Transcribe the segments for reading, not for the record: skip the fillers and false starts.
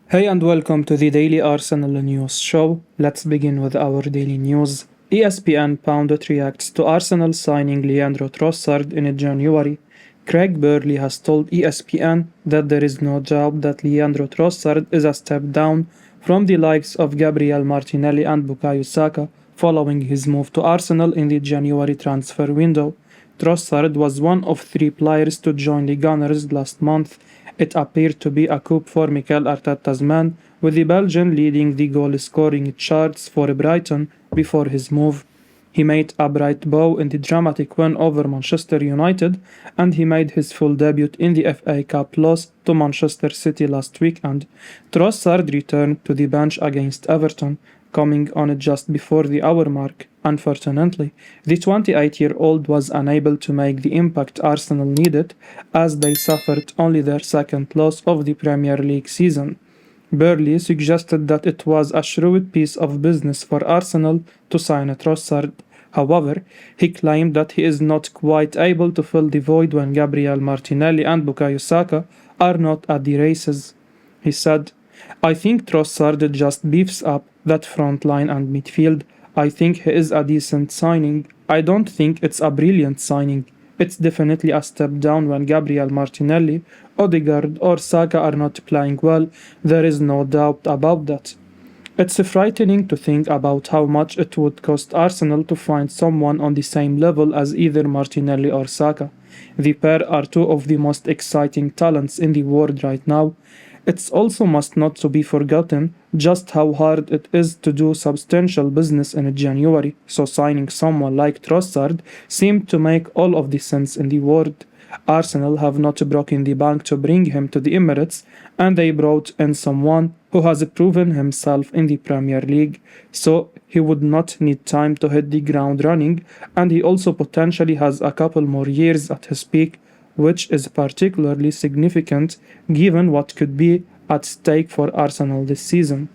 Hey and welcome to the Daily Arsenal News Show. Let's begin with our daily news. ESPN Pundit reacts to Arsenal signing Leandro Trossard in January. Craig Burley has told ESPN that there is no doubt that Leandro Trossard is a step down from the likes of Gabriel Martinelli and Bukayo Saka following his move to Arsenal in the January transfer window. Trossard was one of three players to join the Gunners last month. It appeared to be a coup for Mikel Arteta's man, with the Belgian leading the goal-scoring charts for Brighton before his move. He made a bright bow in the dramatic win over Manchester United, and he made his full debut in the FA Cup loss to Manchester City last weekend. Trossard returned to the bench against Everton, coming on just before the hour mark. Unfortunately, the 28-year-old was unable to make the impact Arsenal needed, as they suffered only their second loss of the Premier League season. Burley suggested that it was a shrewd piece of business for Arsenal to sign Trossard. However, he claimed that he is not quite able to fill the void when Gabriel Martinelli and Bukayo Saka are not at the races. He said, "I think Trossard just beefs up that front line and midfield. I think he is a decent signing. I don't think it's a brilliant signing. It's definitely a step down when Gabriel Martinelli, Odegaard or Saka are not playing well. There is no doubt about that." It's frightening to think about how much it would cost Arsenal to find someone on the same level as either Martinelli or Saka. The pair are two of the most exciting talents in the world right now. It's also must not to be forgotten just how hard it is to do substantial business in January, so signing someone like Trossard seemed to make all of the sense in the world. Arsenal have not broken the bank to bring him to the Emirates, and they brought in someone who has proven himself in the Premier League, so he would not need time to hit the ground running, and he also potentially has a couple more years at his peak, which is particularly significant given what could be at stake for Arsenal this season.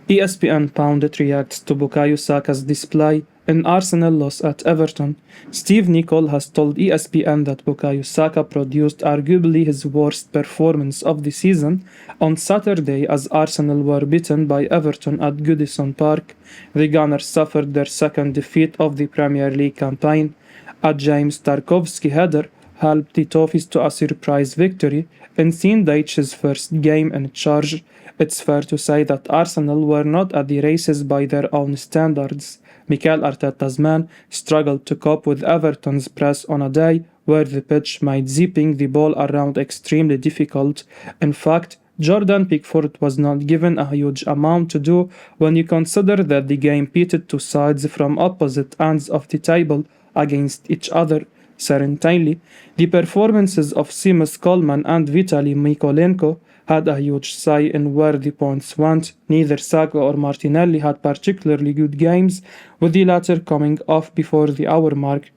ESPN Pundit reacts to Bukayo Saka's display in Arsenal loss at Everton. Steve Nicol has told ESPN that Bukayo Saka produced arguably his worst performance of the season on Saturday as Arsenal were beaten by Everton at Goodison Park. The Gunners suffered their second defeat of the Premier League campaign. A James Tarkowski header helped the Toffees to a surprise victory in Sean Dyche's first game in charge. It's fair to say that Arsenal were not at the races by their own standards. Mikel Arteta's man struggled to cope with Everton's press on a day where the pitch made zipping the ball around extremely difficult. In fact, Jordan Pickford was not given a huge amount to do when you consider that the game pitted two sides from opposite ends of the table against each other. Certainly, the performances of Seamus Coleman and Vitaly Mykolenko had a huge say in where the points went. Neither Saka or Martinelli had particularly good games, with the latter coming off before the hour mark.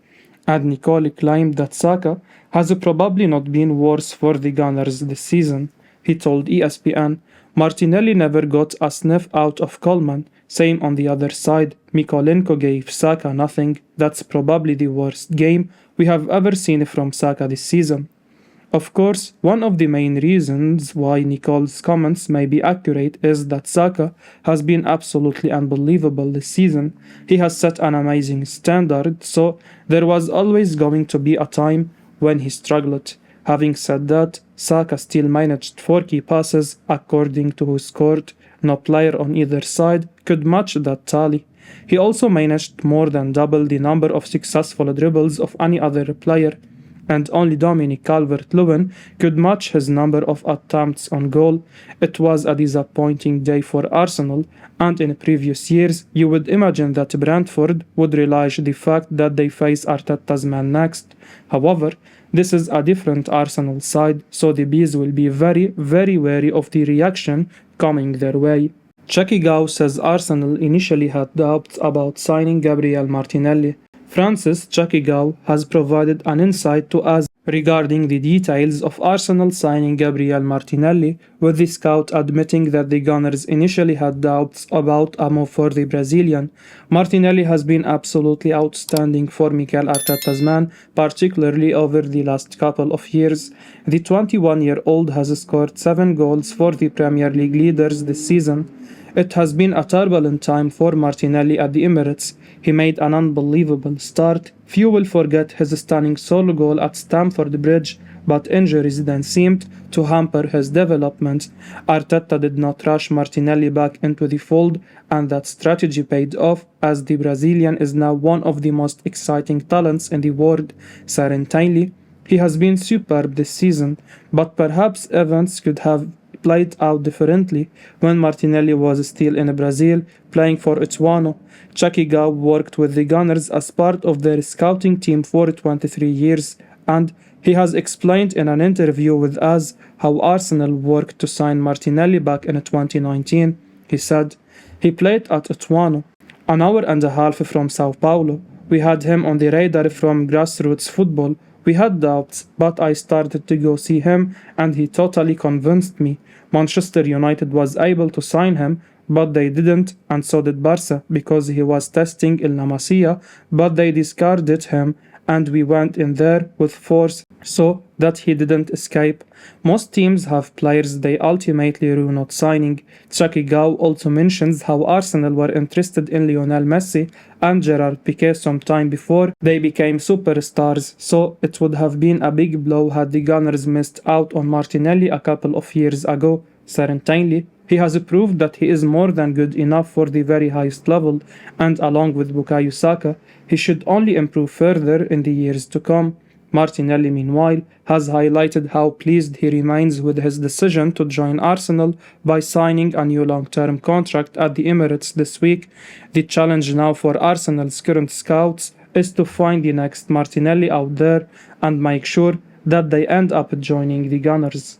And Nicol claimed that Saka has probably not been worse for the Gunners this season. He told ESPN, "Martinelli never got a sniff out of Coleman. Same on the other side. Mykolenko gave Saka nothing. That's probably the worst game we have ever seen from Saka this season." Of course, one of the main reasons why Nicol's comments may be accurate is that Saka has been absolutely unbelievable this season. He has set an amazing standard, so there was always going to be a time when he struggled. Having said that, Saka still managed 4 key passes according to who scored. No player on either side could match that tally. He also managed more than double the number of successful dribbles of any other player, and only Dominic Calvert-Lewin could match his number of attempts on goal. It was a disappointing day for Arsenal, and in previous years you would imagine that Brentford would relish the fact that they face Arteta's man next. However, this is a different Arsenal side, so the Bees will be very, very wary of the reaction coming their way. Cagigao says Arsenal initially had doubts about signing Gabriel Martinelli. Francis Cagigao has provided an insight to us regarding the details of Arsenal signing Gabriel Martinelli, with the scout admitting that the Gunners initially had doubts about a move for the Brazilian. Martinelli has been absolutely outstanding for Mikel Arteta's man, particularly over the last couple of years. The 21-year-old has scored 7 goals for the Premier League leaders this season. It has been a turbulent time for Martinelli at the Emirates. He made an unbelievable start. Few will forget his stunning solo goal at Stamford Bridge, but injuries then seemed to hamper his development. Arteta did not rush Martinelli back into the fold, and that strategy paid off, as the Brazilian is now one of the most exciting talents in the world. Certainly, he has been superb this season, but perhaps events could have played out differently when Martinelli was still in Brazil playing for Ituano. Cagigao worked with the Gunners as part of their scouting team for 23 years, and he has explained in an interview with us how Arsenal worked to sign Martinelli back in 2019. He said, "He played at Ituano, an hour and a half from Sao Paulo. We had him on the radar from grassroots football. We had doubts, but I started to go see him and he totally convinced me. Manchester United was able to sign him, but they didn't, and so did Barca because he was testing in La Masia, but they discarded him and we went in there with force so that he didn't escape. Most teams have players they ultimately rue not signing." Cagigao also mentions how Arsenal were interested in Lionel Messi and Gerard Piqué some time before they became superstars, so it would have been a big blow had the Gunners missed out on Martinelli a couple of years ago. Certainly, he has proved that he is more than good enough for the very highest level, and along with Bukayo Saka, he should only improve further in the years to come. Martinelli, meanwhile, has highlighted how pleased he remains with his decision to join Arsenal by signing a new long-term contract at the Emirates this week. The challenge now for Arsenal's current scouts is to find the next Martinelli out there and make sure that they end up joining the Gunners.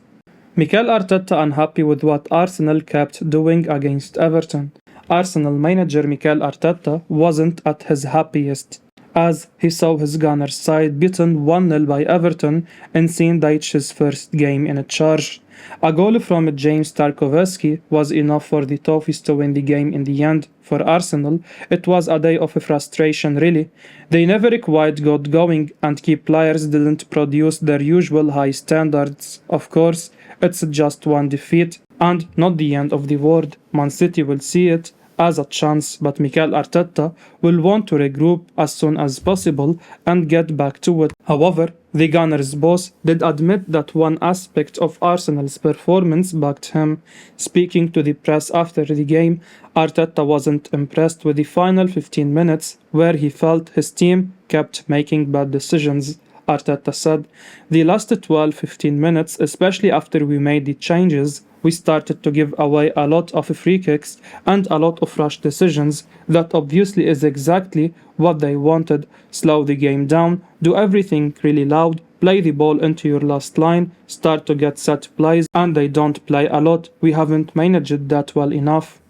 Mikel Arteta unhappy with what Arsenal kept doing against Everton. Arsenal manager Mikel Arteta wasn't at his happiest as he saw his Gunners side beaten 1-0 by Everton in Sean Dyche's first game in charge. A goal from James Tarkowski was enough for the Toffees to win the game in the end. For Arsenal, it was a day of frustration really. They never quite got going and key players didn't produce their usual high standards. Of course, it's just one defeat and not the end of the world. Man City will see it as a chance, but Mikel Arteta will want to regroup as soon as possible and get back to it. However, the Gunners boss did admit that one aspect of Arsenal's performance bugged him. Speaking to the press after the game, Arteta wasn't impressed with the final 15 minutes where he felt his team kept making bad decisions. Arteta said, "The last 12-15 minutes, especially after we made the changes, we started to give away a lot of free kicks and a lot of rush decisions. That obviously is exactly what they wanted. Slow the game down, do everything really loud, play the ball into your last line, start to get set plays, and they don't play a lot. We haven't managed that well enough."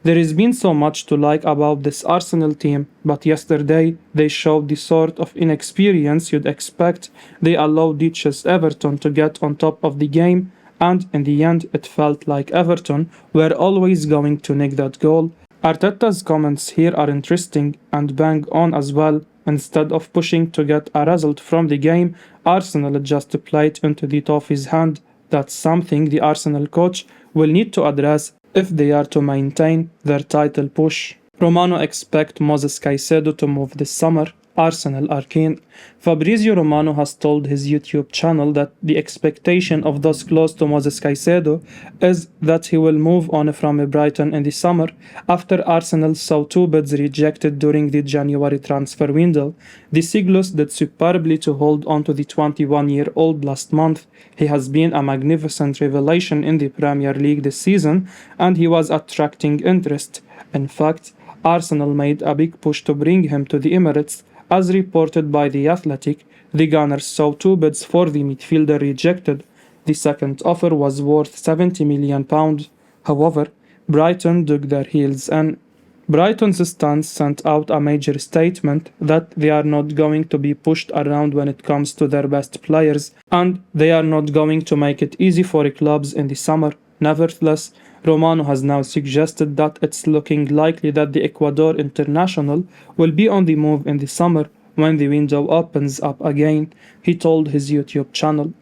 There has been so much to like about this Arsenal team, but yesterday they showed the sort of inexperience you'd expect. They allowed Dyche's Everton to get on top of the game, and in the end it felt like Everton were always going to nick that goal. Arteta's comments here are interesting and bang on as well. Instead of pushing to get a result from the game, Arsenal just played into the Toffees' hand. That's something the Arsenal coach will need to address if they are to maintain their title push. Romano expect Moses Caicedo to move this summer. Arsenal are keen. Fabrizio Romano has told his YouTube channel that the expectation of those close to Moses Caicedo is that he will move on from Brighton in the summer after Arsenal saw 2 bids rejected during the January transfer window. The Seagulls did superbly to hold on to the 21-year-old last month. He has been a magnificent revelation in the Premier League this season and he was attracting interest. In fact, Arsenal made a big push to bring him to the Emirates. As reported by The Athletic, the Gunners saw 2 bids for the midfielder rejected. The second offer was worth £70 million. However, Brighton dug their heels in. Brighton's stance sent out a major statement that they are not going to be pushed around when it comes to their best players, and they are not going to make it easy for clubs in the summer. Nevertheless, Romano has now suggested that it's looking likely that the Ecuador international will be on the move in the summer when the window opens up again, he told his YouTube channel.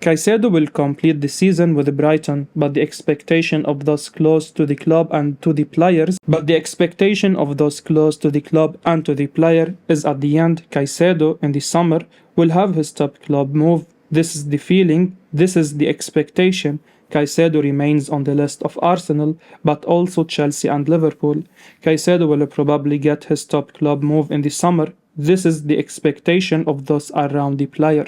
Caicedo will complete the season with Brighton, but the expectation of those close to the club and to the players is at the end Caicedo in the summer will have his top club move. This is the feeling, this is the expectation. Caicedo remains on the list of Arsenal, but also Chelsea and Liverpool. Caicedo will probably get his top club move in the summer. This is the expectation of those around the player.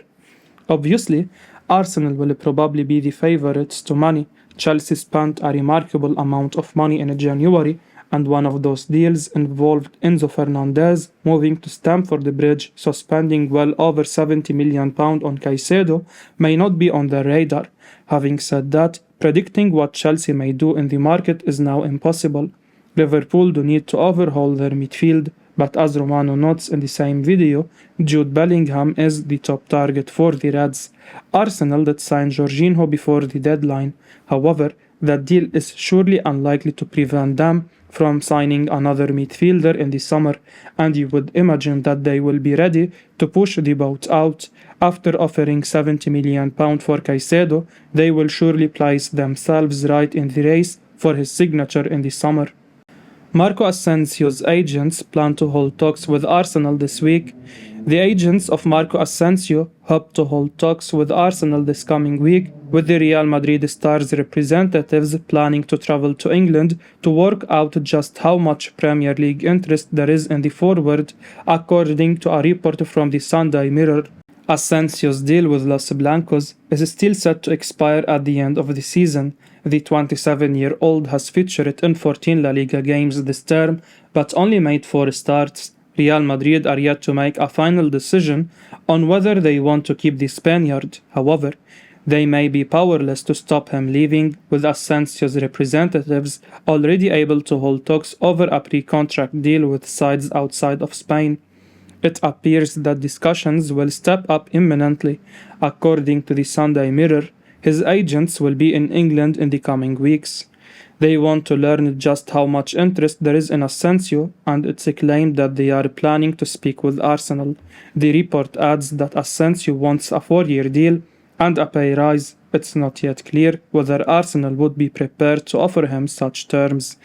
Obviously, Arsenal will probably be the favourites to money. Chelsea spent a remarkable amount of money in January, and one of those deals involved Enzo Fernandez moving to Stamford Bridge, so spending well over £70 million on Caicedo may not be on their radar. Having said that, predicting what Chelsea may do in the market is now impossible. Liverpool do need to overhaul their midfield, but as Romano notes in the same video, Jude Bellingham is the top target for the Reds. Arsenal did sign Jorginho before the deadline. However, that deal is surely unlikely to prevent them from signing another midfielder in the summer, and you would imagine that they will be ready to push the boat out. After offering £70 million for Caicedo, they will surely place themselves right in the race for his signature in the summer. Marco Asensio's agents plan to hold talks with Arsenal this week. The agents of Marco Asensio hope to hold talks with Arsenal this coming week, with the Real Madrid star's representatives planning to travel to England to work out just how much Premier League interest there is in the forward, according to a report from the Sunday Mirror. Asensio's deal with Los Blancos is still set to expire at the end of the season. The 27-year-old has featured in 14 La Liga games this term, but only made 4 starts. Real Madrid are yet to make a final decision on whether they want to keep the Spaniard. However, they may be powerless to stop him leaving, with Asensio's representatives already able to hold talks over a pre-contract deal with sides outside of Spain. It appears that discussions will step up imminently. According to the Sunday Mirror, his agents will be in England in the coming weeks. They want to learn just how much interest there is in Asensio, and it's claimed that they are planning to speak with Arsenal. The report adds that Asensio wants a 4-year deal and a pay rise. It's not yet clear whether Arsenal would be prepared to offer him such terms.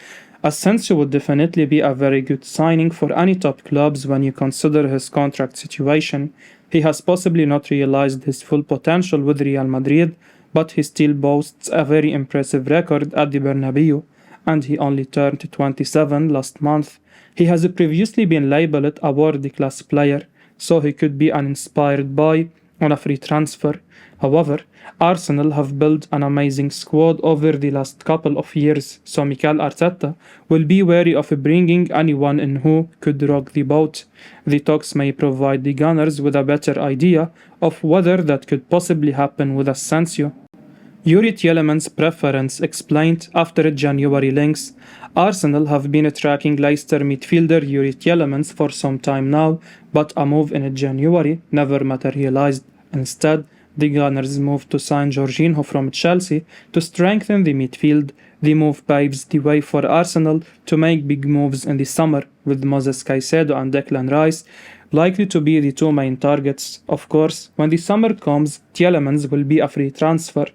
Asensio would definitely be a very good signing for any top clubs when you consider his contract situation. He has possibly not realized his full potential with Real Madrid, but he still boasts a very impressive record at the Bernabeu, and he only turned 27 last month. He has previously been labelled a world-class player, so he could be an inspired buy on a free transfer. However, Arsenal have built an amazing squad over the last couple of years, so Mikel Arteta will be wary of bringing anyone in who could rock the boat. The talks may provide the Gunners with a better idea of whether that could possibly happen with Asensio. Yuri Tielemans' preference explained after January links. Arsenal have been tracking Leicester midfielder Yuri Tielemans for some time now, but a move in January never materialized. Instead, the Gunners moved to sign Jorginho from Chelsea to strengthen the midfield. The move paves the way for Arsenal to make big moves in the summer, with Moses Caicedo and Declan Rice likely to be the 2 main targets. Of course, when the summer comes, Tielemans will be a free transfer,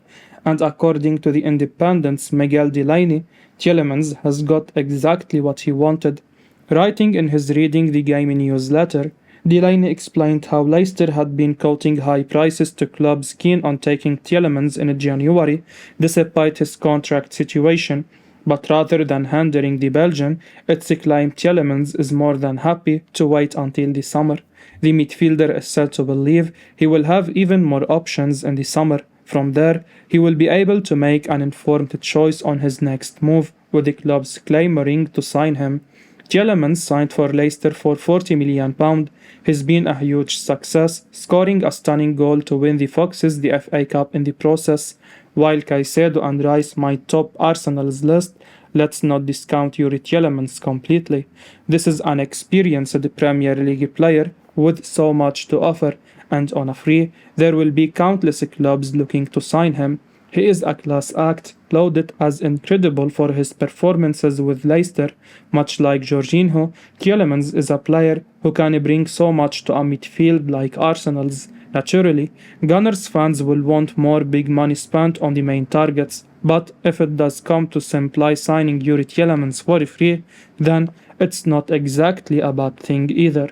and according to the Independent's Miguel Delaney, Tielemans has got exactly what he wanted. Writing in his Reading the Game newsletter, Delaney explained how Leicester had been quoting high prices to clubs keen on taking Tielemans in January, despite his contract situation. But rather than hindering the Belgian, it's claimed Tielemans is more than happy to wait until the summer. The midfielder is said to believe he will have even more options in the summer. From there, he will be able to make an informed choice on his next move, with the clubs clamoring to sign him. Tielemans signed for Leicester for £40 million. He's been a huge success, scoring a stunning goal to win the Foxes the FA Cup in the process. While Caicedo and Rice might top Arsenal's list, let's not discount Yuri Tielemans completely. This is an experienced Premier League player with so much to offer, and on a free, there will be countless clubs looking to sign him. He is a class act, lauded as incredible for his performances with Leicester. Much like Jorginho, Tielemans is a player who can bring so much to a midfield like Arsenal's. Naturally, Gunners fans will want more big money spent on the main targets, but if it does come to simply signing Yuri Tielemans for free, then it's not exactly a bad thing either.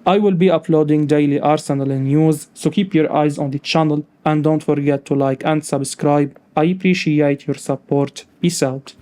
I will be uploading daily Arsenal news, so keep your eyes on the channel and don't forget to like and subscribe. I appreciate your support. Peace out.